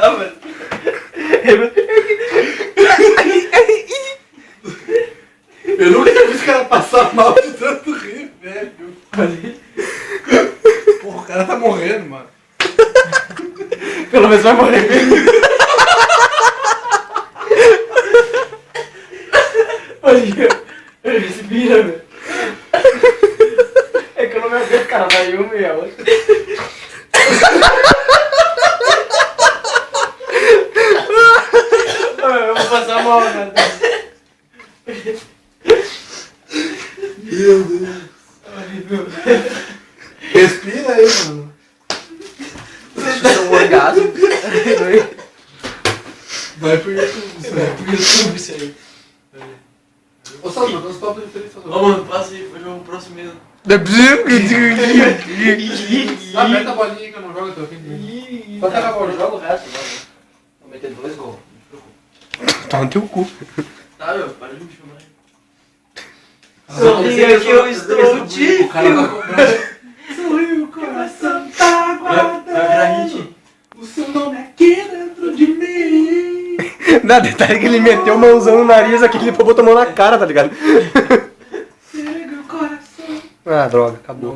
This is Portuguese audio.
Não, mano. Eu nunca tinha visto o cara passar mal de tanto rir, velho. Porra, o cara tá morrendo, mano. Pelo menos vai morrer. Olha, respira, velho. É que eu não me aguento, cara. Vai uma e a outra. Eu vou passar mal, cara. Meu Deus. Respira aí, mano. Isso é um orgasmo. Vai pro YouTube, isso Vai pro YouTube isso aí. Ô, Salvador, dá uns top de diferença. Ô, mano, passa aí, foi o próximo mesmo. Aperta a bolinha aí que eu não jogo, eu tô aqui de Só pega a bola, joga o resto, mano. Vou meter 2 gols. Tá no teu cu. Tá, meu, para de me filmar aí. Sorria que eu estou te O cara vai comprar. Sorriu, o coração tá guardado. Vai virar hit. O seu nome é aqui dentro de mim. Não, detalhe que ele meteu a mãozão no nariz aqui, ele botou a mão na cara, tá ligado? Chega o coração. Ah, droga, acabou.